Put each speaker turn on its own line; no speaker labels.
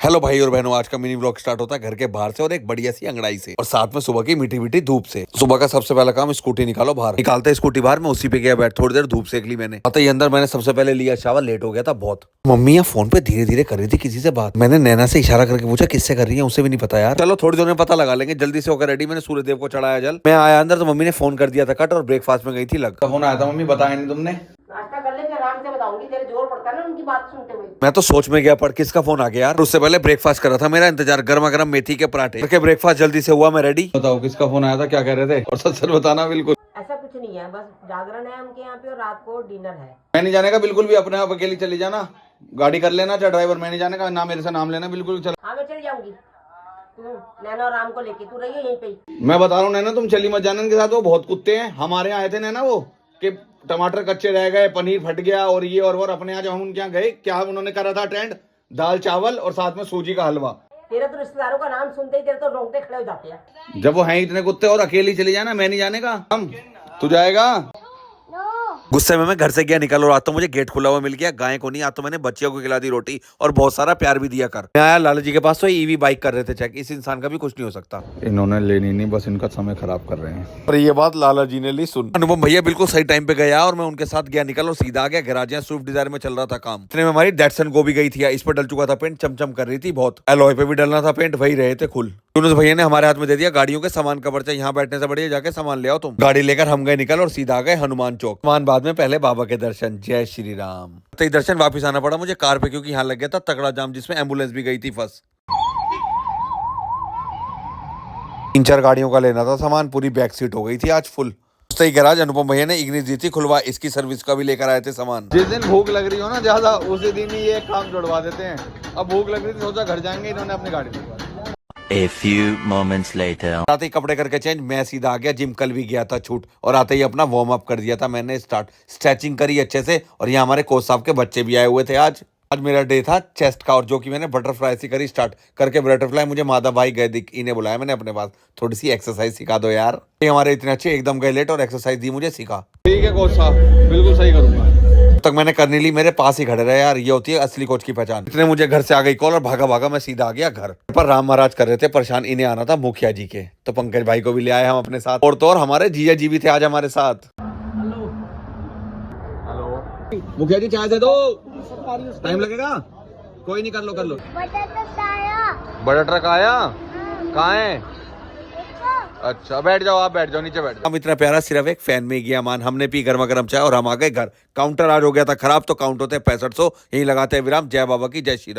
Hello भाई और बहनों, आज का मिनी व्लॉग स्टार्ट होता है घर के बाहर से और एक बढ़िया सी अंगड़ाई से और साथ में सुबह की मीठी मीठी धूप से। सुबह का सबसे पहला काम स्कूटी निकालो बाहर। निकालते स्कूटी बाहर, मैं उसी पे गया बैठ, थोड़ी देर धूप सेक ली मैंने। पता ही अंदर मैंने सबसे पहले लिया शावर, लेट हो गया था बहुत। मम्मी यहाँ फोन पे धीरे धीरे कर रही थी किसी से बात। मैंने नैना से इशारा करके पूछा किससे कर रही है, उसे भी नहीं पता यार। चलो थोड़ी देर में पता लगा लेंगे। जल्दी से होकर रेडी, मैंने सूर्यदेव को चढ़ाया जल। मैं आया अंदर तो मम्मी ने फोन कर दिया था कट और ब्रेकफास्ट में गई थी लग। फोन आया था मम्मी, बताया नहीं तुमने?
नाश्ता कर ले, आराम से बताऊंगी, तेरे जोर पड़ता है ना उनकी बात सुनते हुए।
मैं तो सोच में गया पर किसका फोन आ गया यार। उससे पहले ब्रेकफास्ट कर रहा था, मेरा इंतजार गर्मा गर्म मेथी के पराठे करके। ब्रेकफास्ट जल्दी से हुआ, मैं रेडी। बताओ किसका फोन आया था, क्या कह रहे थे, और सच सच बताना बिल्कुल।
ऐसा कुछ नहीं है, बस जागरण है उनके यहाँ पे और रात को डिनर है।
मैं नहीं जाने का बिल्कुल भी, अपने आप अकेली चली जाना, गाड़ी कर लेना चाहे ड्राइवर। मैं नहीं जाने का, ना मेरे से नाम लेना बिल्कुल। चल
हाँ मैं चल जाऊंगी, तू नैना और राम को लेके तू रही यहीं पे ही।
मैं बता रहा हूँ नैना, तुम चली मत जाना इनके साथ, वो बहुत कुत्ते हैं। हमारे यहाँ आए थे नैना वो कि टमाटर कच्चे रह गए, पनीर फट गया और ये और वो। अपने यहाँ जब हम उनके यहाँ गए, क्या उन्होंने करा था ट्रेंड, दाल चावल और साथ में सूजी का हलवा।
तेरे तो रिश्तेदारों का नाम सुनते ही तेरे तो रोंगटे खड़े हो जाते हैं।
जब वो हैं इतने कुत्ते और अकेली चली जाना, मैं नहीं जाने का। हम तू जाएगा? गुस्से में मैं घर से गया निकल और आज तो मुझे गेट खुला हुआ मिल गया। गाय को नहीं, आज तो मैंने बच्चियों को खिला दी रोटी और बहुत सारा प्यार भी दिया कर। मैं आया लाला जी के पास तो ईवी बाइक कर रहे थे चेक। इस इंसान का भी कुछ नहीं हो सकता। इन्होंने लेनी नहीं, बस इनका समय खराब कर रहे हैं। और ये बात लाला जी ने ली सुन। अनुपम भैया बिल्कुल सही टाइम पे गया और मैं उनके साथ गया निकल और सीधा आ गया गैराज। स्विफ्ट डिजायर में चल रहा था काम। इतने में हमारी डेटसन गो भी गई थी। इस पर डल चुका था पेंट, चमचम कर रही थी बहुत। एलॉय पे भी डलना था पेंट, वही रहे थे खुल। यूनुस भैया ने हमारे हाथ में दे दिया गाड़ियों के सामान का पर्चा। यहाँ बैठने से बढ़िया जाके सामान ले आओ तुम। गाड़ी लेकर हम गए निकल और सीधा आ गए हनुमान चौक। सामान बाद में, पहले बाबा के दर्शन। जय श्री राम। तो दर्शन वापस आना पड़ा मुझे कार पे, क्योंकि यहाँ लग गया था तगड़ा जाम जिसमें एम्बुलेंस भी गई थी फंस। 3-4 गाड़ियों का लेना था सामान, पूरी बैक सीट हो गई थी आज फुल। सही गैराज अनुपम भैया ने इग्निस दी थी खुलवा, इसकी सर्विस का भी लेकर आए थे सामान। जिस दिन भूख लग रही हो ना ज्यादा, उसी दिन ही ये काम जुड़वा देते हैं। अब भूख लग रही थी, सोचा घर जाएंगे, इन्होंने अपनी गाड़ी दिलवा दी।
A few moments later.
आते ही कपड़े करके चेंज, मैं सीधा आ गया जिम। कल भी गया था छूट, और आते ही अपना वार्म अप कर दिया था मैंने स्टार्ट। स्ट्रेचिंग करी अच्छे से, और यहाँ हमारे कोच साहब के बच्चे भी आए हुए थे आज। आज मेरा डे था चेस्ट का, और जो कि मैंने बटरफ्लाई से करी स्टार्ट करके। बटरफ्लाई मुझे माधव भाई गए दिख, इन्हें बुलाया मैंने अपने पास, थोड़ी सी एक्सरसाइज सिखा दो यार। ये हमारे इतने अच्छे एकदम गए लेट और एक्सरसाइज दी मुझे सिखा। ठीक है कोच साहब, बिल्कुल सही करूंगा। तक मैंने करनी ली, मेरे पास ही खड़े रहे यार, ये होती है असली कोच की पहचान। इतने मुझे घर से आ गई कॉल और भागा भागा मैं सीधा आ गया घर पर। राम महाराज कर रहे थे परेशान, इन्हें आना था मुखिया जी के, तो पंकज भाई को भी ले आए हम अपने साथ। और तो और हमारे जीजा जी भी थे आज हमारे साथ। हेलो हेलो मुखिया जी, चाय दे दो, टाइम लगेगा। कोई नहीं, कर लो कर लो। बड़ा ट्रक आया? कहाँ है? अच्छा बैठ जाओ, आप बैठ जाओ, नीचे बैठ जाओ। हम इतना प्यारा सिर्फ एक फैन में गया मान। हमने पी गर्मा गर्म चाय और हम आ गए घर। काउंटर आज हो गया था खराब, तो काउंट होते 6500, यही लगाते हैं विराम। जय बाबा की, जय श्री राम।